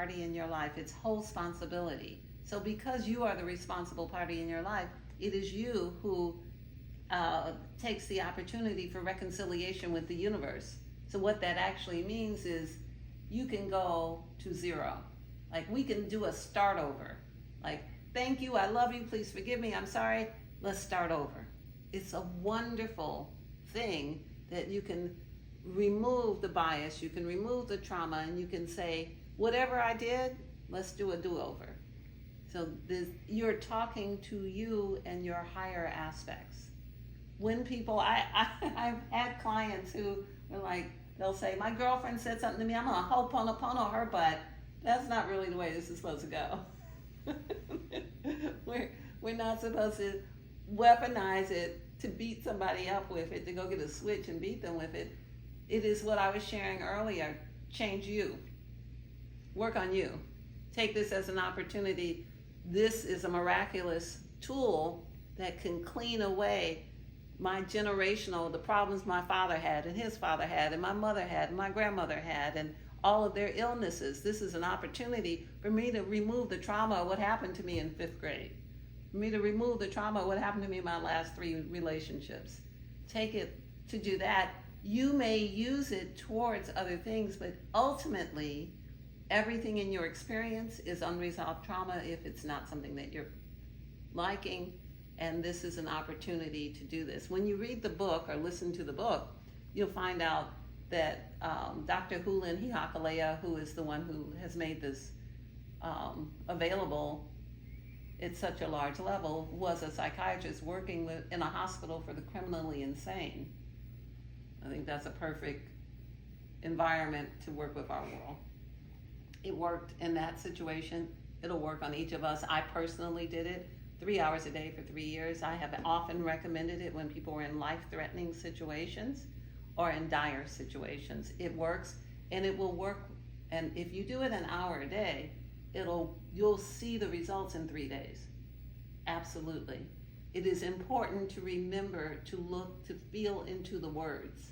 party in your life. It's whole responsibility. So because you are the responsible party in your life, it is you who takes the opportunity for reconciliation with the universe. So what that actually means is you can go to zero. Like, we can do a start over. Like, thank you, I love you, please forgive me, I'm sorry, let's start over. It's a wonderful thing that you can remove the bias, you can remove the trauma, and you can say, whatever I did, let's do a do-over. So you're talking to you and your higher aspects. When people, I've had clients who are like, they'll say, my girlfriend said something to me, I'm gonna ho'oponopono her butt. That's not really the way this is supposed to go. We're not supposed to weaponize it to beat somebody up with it, to go get a switch and beat them with it. It is what I was sharing earlier. Change you. Work on you. Take this as an opportunity. This is a miraculous tool that can clean away my generational, the problems my father had and his father had and my mother had and my grandmother had and all of their illnesses. This is an opportunity for me to remove the trauma of what happened to me in 5th grade. For me to remove the trauma of what happened to me in my last 3 relationships. Take it to do that. You may use it towards other things, but ultimately, everything in your experience is unresolved trauma if it's not something that you're liking, and this is an opportunity to do this. When you read the book or listen to the book, you'll find out that Dr. Hulin Hiakalea, who is the one who has made this available at such a large level, was a psychiatrist working in a hospital for the criminally insane. I think that's a perfect environment to work with our world. It worked in that situation. It'll work on each of us. I personally did it 3 hours a day for 3 years. I have often recommended it when people were in life-threatening situations or in dire situations. It works, and it will work. And if you do it an hour a day, you'll see the results in 3 days. Absolutely. It is important to remember to look, to feel into the words.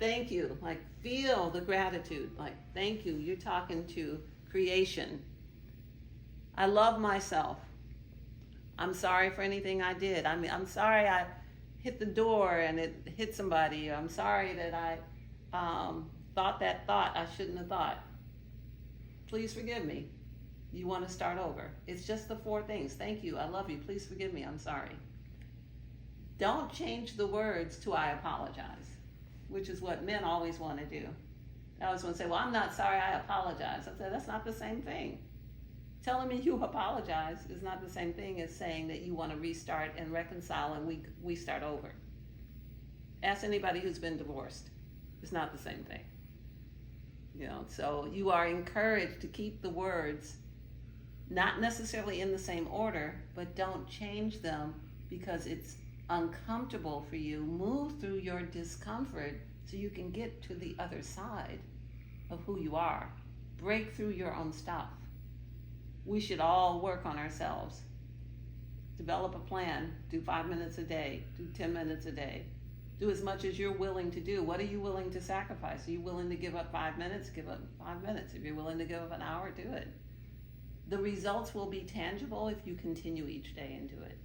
Thank you, like feel the gratitude, like thank you, you're talking to creation. I love myself. I'm sorry for anything I did. I'm sorry I hit the door and it hit somebody. I'm sorry that I thought that thought I shouldn't have thought. Please forgive me. You want to start over. It's just the 4 things. Thank you, I love you, please forgive me, I'm sorry. Don't change the words to I apologize, which is what men always want to do. They always want to say, well, I'm not sorry, I apologize. I said, that's not the same thing. Telling me you apologize is not the same thing as saying that you want to restart and reconcile and we start over. Ask anybody who's been divorced. It's not the same thing. You know, so you are encouraged to keep the words not necessarily in the same order, but don't change them because it's uncomfortable for you. Move through your discomfort so you can get to the other side of who you are. Break through your own stuff. We should all work on ourselves. Develop a plan. Do 5 minutes a day. Do 10 minutes a day. Do as much as you're willing to do. What are you willing to sacrifice? Are you willing to give up 5 minutes? Give up 5 minutes. If you're willing to give up an hour, do it. The results will be tangible if you continue each day and do it.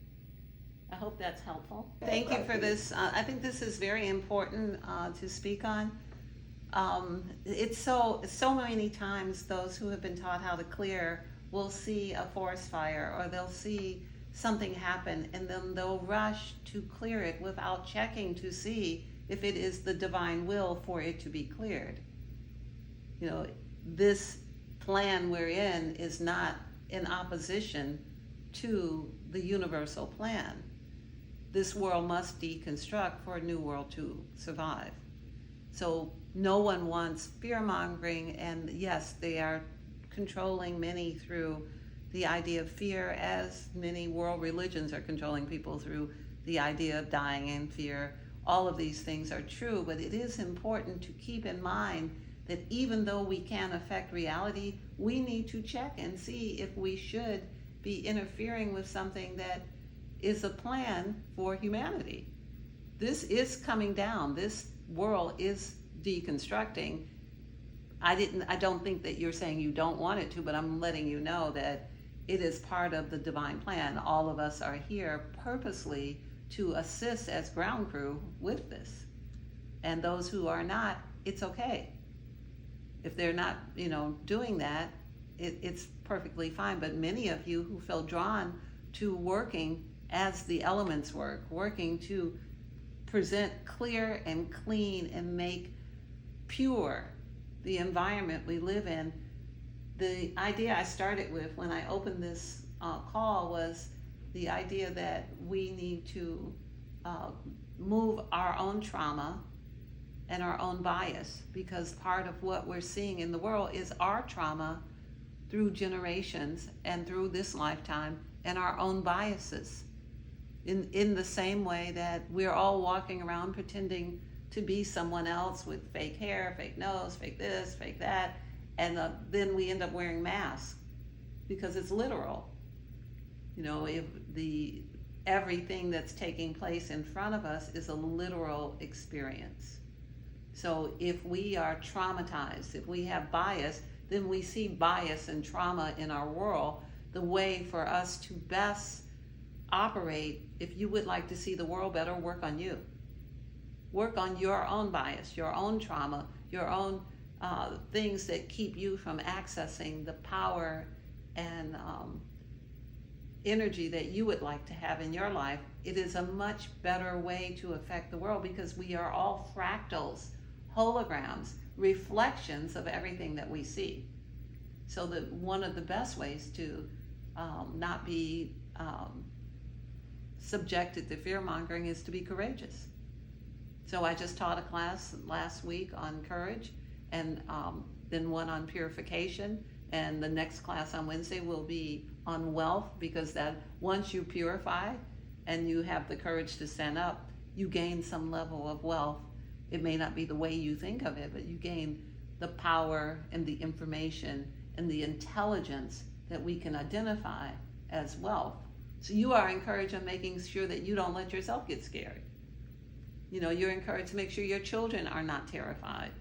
I hope that's helpful. Thank you for this. I think this is very important to speak on. It's so many times those who have been taught how to clear will see a forest fire or they'll see something happen and then they'll rush to clear it without checking to see if it is the divine will for it to be cleared. You know, this plan we're in is not in opposition to the universal plan. This world must deconstruct for a new world to survive. So no one wants fear-mongering, and yes, they are controlling many through the idea of fear, as many world religions are controlling people through the idea of dying in fear. All of these things are true, but it is important to keep in mind that even though we can affect reality, we need to check and see if we should be interfering with something that is a plan for humanity. This is coming down. This world is deconstructing. I don't think that you're saying you don't want it to, but I'm letting you know that it is part of the divine plan. All of us are here purposely to assist as ground crew with this. And those who are not, it's okay. If they're not, doing that, it's perfectly fine. But many of you who feel drawn to working as the elements work, working to present clear and clean and make pure the environment we live in. The idea I started with when I opened this call was the idea that we need to move our own trauma and our own bias, because part of what we're seeing in the world is our trauma through generations and through this lifetime, and our own biases. In the same way that we're all walking around pretending to be someone else with fake hair, fake nose, fake this, fake that, and then we end up wearing masks because it's literal. If everything that's taking place in front of us is a literal experience. So if we are traumatized, if we have bias, then we see bias and trauma in our world. The way for us to best operate, if you would like to see the world better, work on you. Work on your own bias, your own trauma, your own things that keep you from accessing the power and energy that you would like to have in your life. It is a much better way to affect the world, because we are all fractals, holograms, reflections of everything that we see. So that one of the best ways to not be subjected to fear-mongering is to be courageous. So I just taught a class last week on courage, and then one on purification, and the next class on Wednesday will be on wealth, because that once you purify and you have the courage to stand up, you gain some level of wealth. It may not be the way you think of it, but you gain the power and the information and the intelligence that we can identify as wealth. So you are encouraged on making sure that you don't let yourself get scared. You're encouraged to make sure your children are not terrified.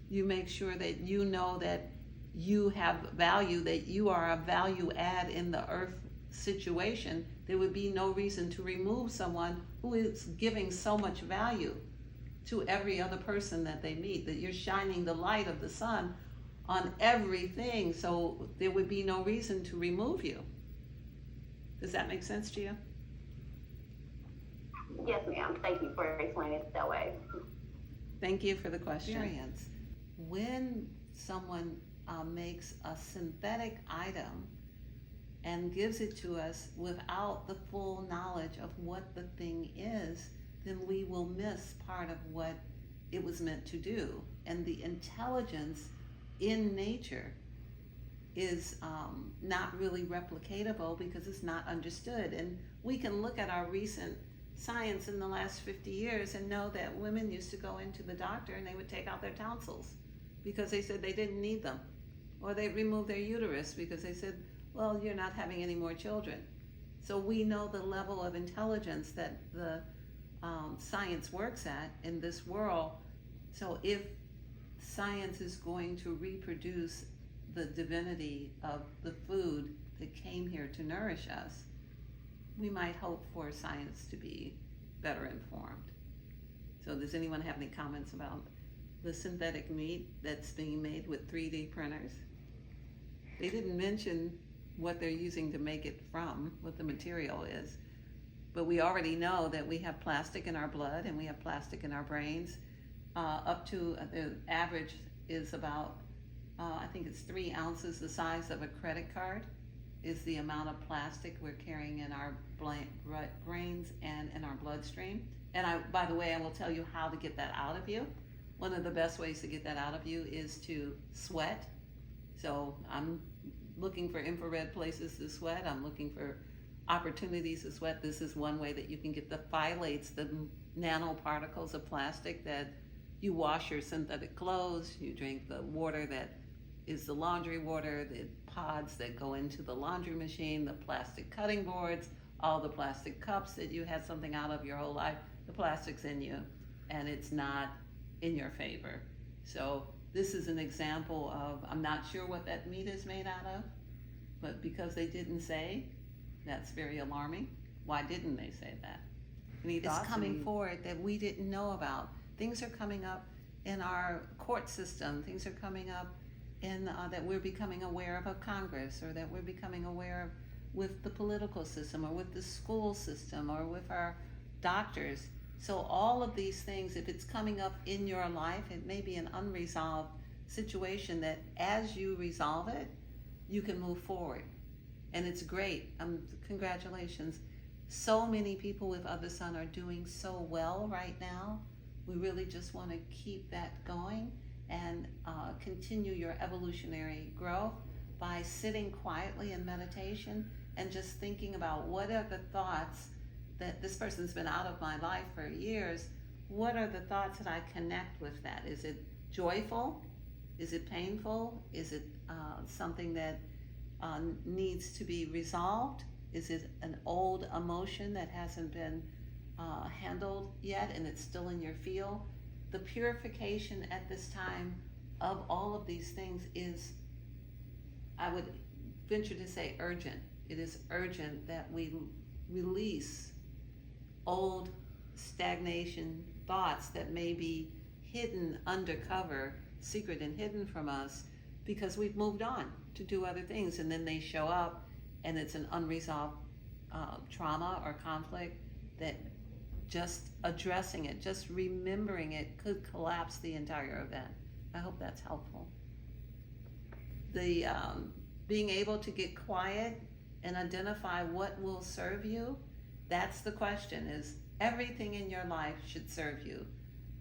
You make sure that you know that you have value, that you are a value add in the earth situation. There would be no reason to remove someone who is giving so much value to every other person that they meet, that you're shining the light of the sun on everything, so there would be no reason to remove you. Does that make sense to you? Yes, ma'am. Thank you for explaining it that way. Thank you for the question. When someone makes a synthetic item and gives it to us without the full knowledge of what the thing is, then we will miss part of what it was meant to do. And the intelligence in nature is not really replicatable because it's not understood. And we can look at our recent science in the last 50 years and know that women used to go into the doctor and they would take out their tonsils because they said they didn't need them. Or they'd remove their uterus because they said, well, you're not having any more children. So we know the level of intelligence that the science works at in this world. So if science is going to reproduce the divinity of the food that came here to nourish us, we might hope for science to be better informed. So does anyone have any comments about the synthetic meat that's being made with 3D printers? They didn't mention what they're using to make it from, what the material is. But we already know that we have plastic in our blood and we have plastic in our brains. Up to the average is about, I think it's 3 ounces, the size of a credit card, is the amount of plastic we're carrying in our brains and in our bloodstream. And by the way, I will tell you how to get that out of you. One of the best ways to get that out of you is to sweat. So I'm looking for infrared places to sweat. I'm looking for opportunities to sweat. This is one way that you can get the phthalates, the nanoparticles of plastic that you wash your synthetic clothes, you drink the water that is the laundry water, the pods that go into the laundry machine, the plastic cutting boards, all the plastic cups that you had something out of your whole life. The plastic's in you and it's not in your favor. So this is an example of, I'm not sure what that meat is made out of, but because they didn't say, that's very alarming. Why didn't they say that? Any thoughts? It's coming forward that we didn't know about. Things are coming up in our court system. Things are coming up in that we're becoming aware of Congress, or that we're becoming aware of with the political system, or with the school system, or with our doctors. So all of these things, if it's coming up in your life, it may be an unresolved situation that as you resolve it, you can move forward. And it's great. Congratulations. So many people with OfTheSun are doing so well right now. We really just want to keep that going and continue your evolutionary growth by sitting quietly in meditation and just thinking about what are the thoughts that this person's been out of my life for years. What are the thoughts that I connect with that? Is it joyful? Is it painful? Is it something that needs to be resolved? Is it an old emotion that hasn't been handled yet and it's still in your field? The purification at this time of all of these things is, I would venture to say, urgent. It is urgent that we release old stagnation thoughts that may be hidden undercover, secret and hidden from us, because we've moved on to do other things, and then they show up and it's an unresolved trauma or conflict that just addressing it, just remembering it, could collapse the entire event. I hope that's helpful. The being able to get quiet and identify what will serve you, that's the question, is everything in your life should serve you.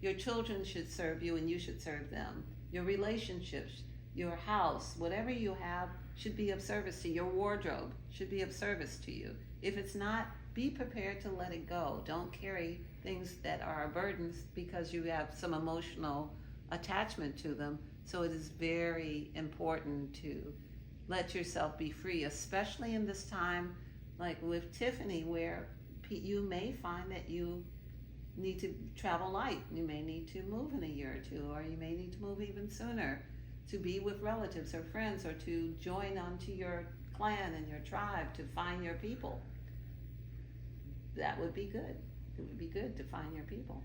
Your children should serve you and you should serve them. Your relationships, your house, whatever you have should be of service to you. Your wardrobe should be of service to you. If it's not, be prepared to let it go. Don't carry things that are burdens because you have some emotional attachment to them. So it is very important to let yourself be free, especially in this time like with Tiffany, where you may find that you need to travel light. You may need to move in a year or two, or you may need to move even sooner to be with relatives or friends, or to join onto your clan and your tribe to find your people. That would be good. It would be good to find your people.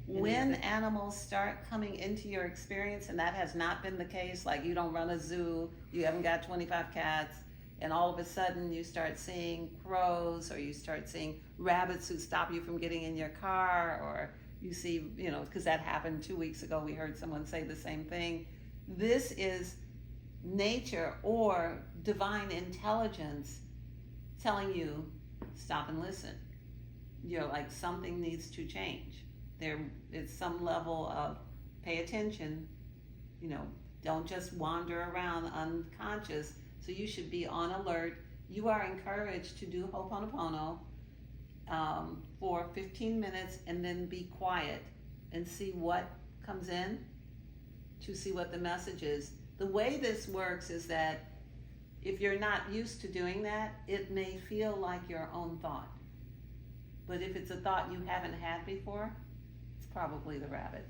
When animals start coming into your experience, and that has not been the case, like you don't run a zoo, you haven't got 25 cats, and all of a sudden you start seeing crows, or you start seeing rabbits who stop you from getting in your car, or you see, because that happened 2 weeks ago, we heard someone say the same thing. This is nature or divine intelligence telling you, stop and listen. Like something needs to change. There is some level of pay attention, don't just wander around unconscious. So you should be on alert. You are encouraged to do Ho'oponopono for 15 minutes and then be quiet and see what comes in, to see what the message is. The way this works is that if you're not used to doing that, it may feel like your own thought. But if it's a thought you haven't had before, it's probably the rabbit.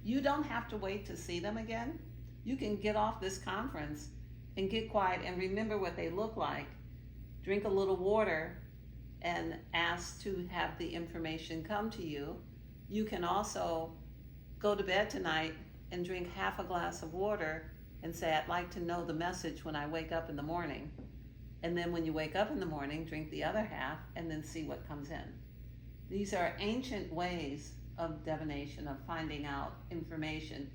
You don't have to wait to see them again. You can get off this conference and get quiet and remember what they look like. Drink a little water and ask to have the information come to you. You can also go to bed tonight and drink half a glass of water and say, I'd like to know the message when I wake up in the morning. And then when you wake up in the morning, drink the other half and then see what comes in. These are ancient ways of divination, of finding out information.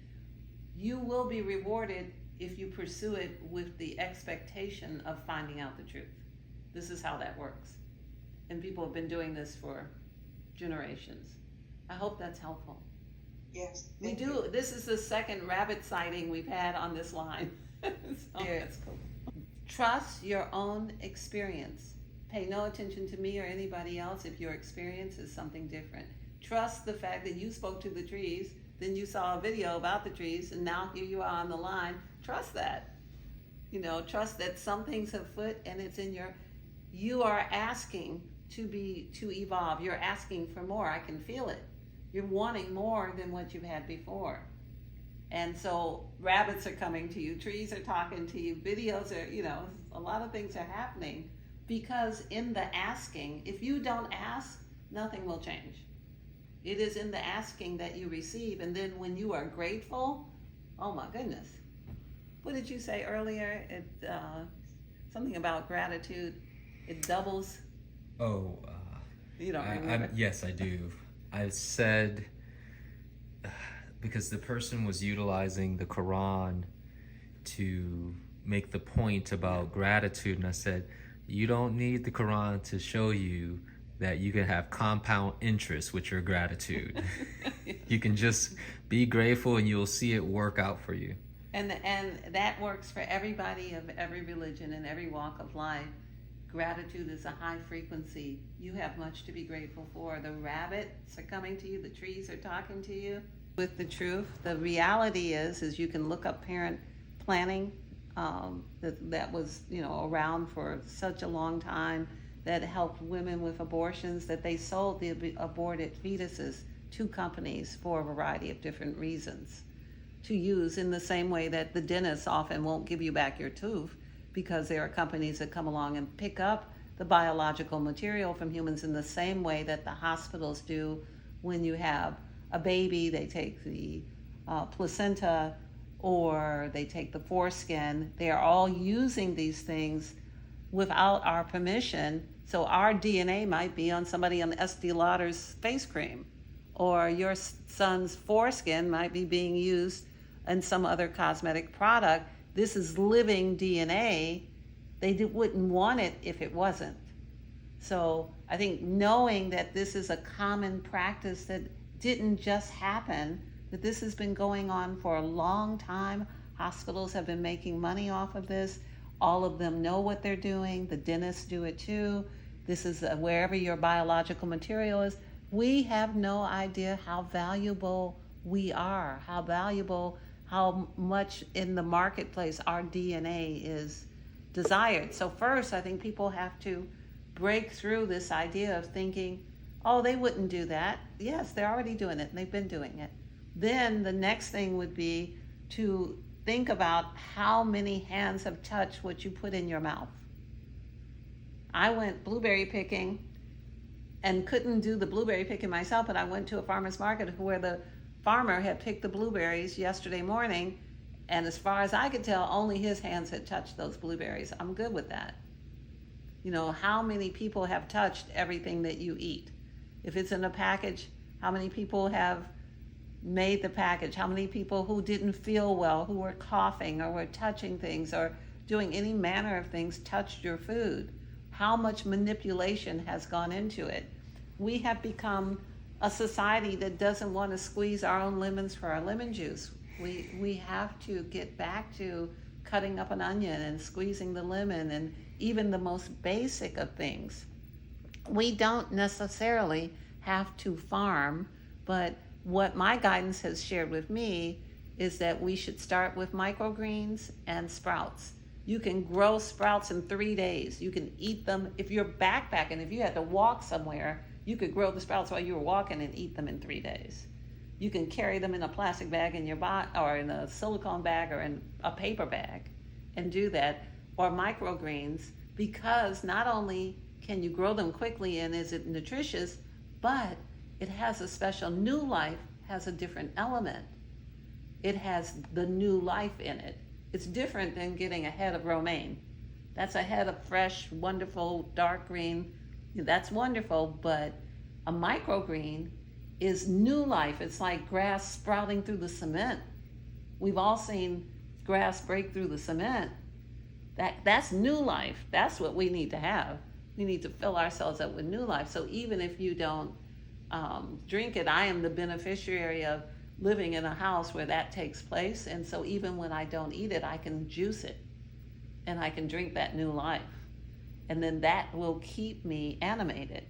You will be rewarded if you pursue it with the expectation of finding out the truth. This is how that works. And people have been doing this for generations. I hope that's helpful. Yes. We do. This is the second rabbit sighting we've had on this line. So that's cool. Trust your own experience. Pay no attention to me or anybody else if your experience is something different. Trust the fact that you spoke to the trees, then you saw a video about the trees, and now here you are on the line. Trust that. Trust that some things afoot and it's in you are asking to evolve. You're asking for more. I can feel it. You're wanting more than what you've had before. And so rabbits are coming to you, trees are talking to you, videos are, a lot of things are happening because in the asking, if you don't ask, nothing will change. It is in the asking that you receive. And then when you are grateful, oh my goodness. What did you say earlier? Something about gratitude. It doubles. Oh, you don't remember? Yes, I do. I said, because the person was utilizing the Quran to make the point about gratitude, and I said, you don't need the Quran to show you that you can have compound interest with your gratitude. You can just be grateful and you'll see it work out for you. And that works for everybody of every religion and every walk of life. Gratitude is a high frequency. You have much to be grateful for. The rabbits are coming to you, the trees are talking to you with the truth. The reality is you can look up parent planning that was around for such a long time, that helped women with abortions, that they sold the aborted fetuses to companies for a variety of different reasons to use, in the same way that the dentist often won't give you back your tooth because there are companies that come along and pick up the biological material from humans, in the same way that the hospitals do when you have a baby. They take the placenta or they take the foreskin. They are all using these things without our permission. So our DNA might be on somebody on Estee Lauder's face cream, or your son's foreskin might be being used in some other cosmetic product. This is living DNA. They wouldn't want it if it wasn't. So I think knowing that this is a common practice that didn't just happen, that this has been going on for a long time. Hospitals have been making money off of this. All of them know what they're doing. The dentists do it too. This is wherever your biological material is. We have no idea how valuable we are, how much in the marketplace our DNA is desired. So first, I think people have to break through this idea of thinking, oh, they wouldn't do that. Yes, they're already doing it, and they've been doing it. Then the next thing would be to think about how many hands have touched what you put in your mouth. I went blueberry picking and couldn't do the blueberry picking myself, but I went to a farmer's market where the farmer had picked the blueberries yesterday morning, and as far as I could tell, only his hands had touched those blueberries. I'm good with that. How many people have touched everything that you eat? If it's in a package, how many people have made the package? How many people who didn't feel well, who were coughing or were touching things or doing any manner of things, touched your food? How much manipulation has gone into it? We have become a society that doesn't want to squeeze our own lemons for our lemon juice. We have to get back to cutting up an onion and squeezing the lemon, and even the most basic of things. We don't necessarily have to farm, but what my guidance has shared with me is that we should start with microgreens and sprouts. You can grow sprouts in 3 days. You can eat them. If you're backpacking, if you had to walk somewhere, you could grow the sprouts while you were walking and eat them in 3 days. You can carry them in a plastic bag in your or in a silicone bag or in a paper bag and do that. Or microgreens, because not only can you grow them quickly and is it nutritious, but it has a special new life, has a different element. It has the new life in it. It's different than getting a head of romaine. That's a head of fresh, wonderful, dark green. That's wonderful, but a microgreen is new life. It's like grass sprouting through the cement. We've all seen grass break through the cement. That's new life. That's what we need to have. We need to fill ourselves up with new life. So even if you don't drink it, I am the beneficiary of living in a house where that takes place. And so even when I don't eat it, I can juice it and I can drink that new life. And then that will keep me animated.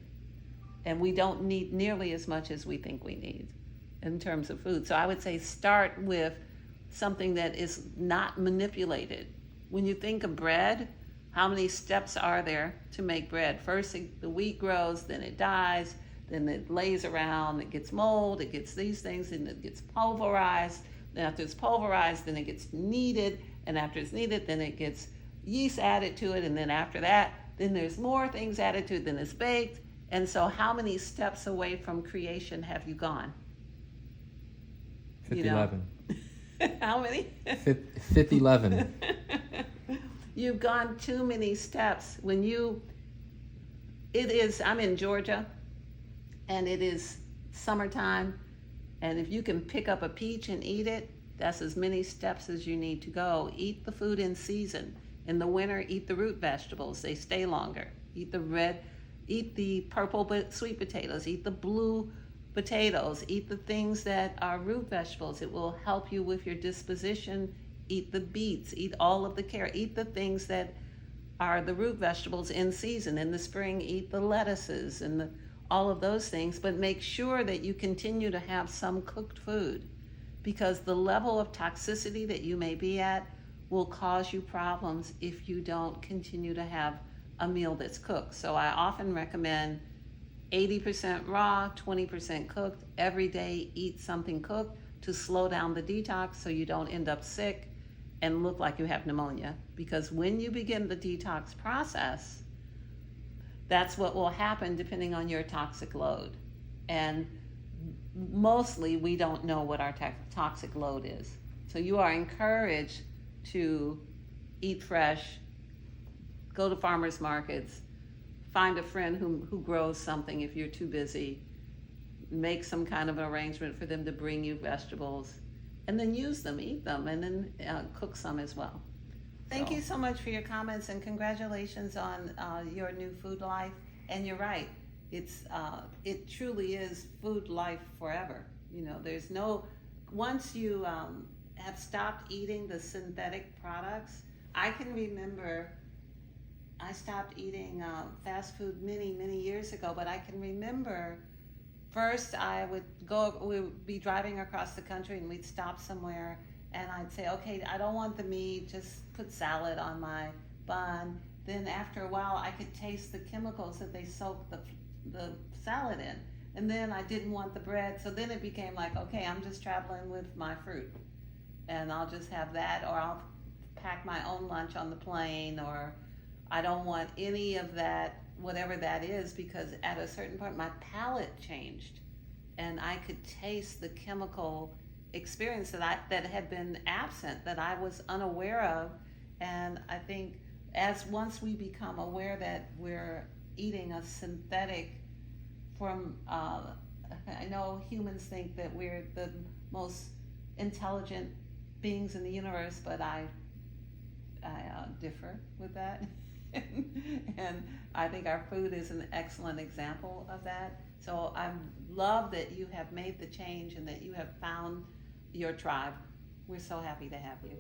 And we don't need nearly as much as we think we need in terms of food. So I would say start with something that is not manipulated. When you think of bread, how many steps are there to make bread? First, the wheat grows, then it dies, then it lays around, it gets mold, it gets these things, and it gets pulverized. Then after it's pulverized, then it gets kneaded, and after it's kneaded, then it gets yeast added to it, and then after that, then there's more things added to it, then it's baked. And so how many steps away from creation have you gone? 511. How many? 511. You've gone too many steps. I'm in Georgia, and it is summertime, and if you can pick up a peach and eat it, that's as many steps as you need to go. Eat the food in season. In the winter, eat the root vegetables. They stay longer. Eat the purple sweet potatoes. Eat the blue potatoes. Eat the things that are root vegetables. It will help you with your disposition. Eat the beets. Eat all of the carrot. Eat the things that are the root vegetables in season. In the spring, eat the lettuces and all of those things. But make sure that you continue to have some cooked food, because the level of toxicity that you may be at will cause you problems if you don't continue to have a meal that's cooked. So I often recommend 80% raw, 20% cooked. Every day eat something cooked to slow down the detox so you don't end up sick and look like you have pneumonia. Because when you begin the detox process, that's what will happen depending on your toxic load. And mostly we don't know what our toxic load is. So you are encouraged to eat fresh, go to farmers markets, find a friend who grows something if you're too busy, make some kind of an arrangement for them to bring you vegetables, and then use them, eat them, and then cook some as well. Thank you so much for your comments, and congratulations on your new food life. And you're right, it truly is food life forever. Once you have stopped eating the synthetic products, I can remember I stopped eating fast food many years ago, but I can remember first we would be driving across the country and we'd stop somewhere and I'd say, okay, I don't want the meat, just put salad on my bun. Then after a while I could taste the chemicals that they soaked the salad in. And then I didn't want the bread, so then it became like, okay, I'm just traveling with my fruit, and I'll just have that, or I'll pack my own lunch on the plane, or I don't want any of that, whatever that is, because at a certain point my palate changed, and I could taste the chemical experience that had been absent, that I was unaware of. And I think once we become aware that we're eating a synthetic from, I know humans think that we're the most intelligent beings in the universe, but I differ with that. And I think our food is an excellent example of that. So I love that you have made the change and that you have found your tribe. We're so happy to have you.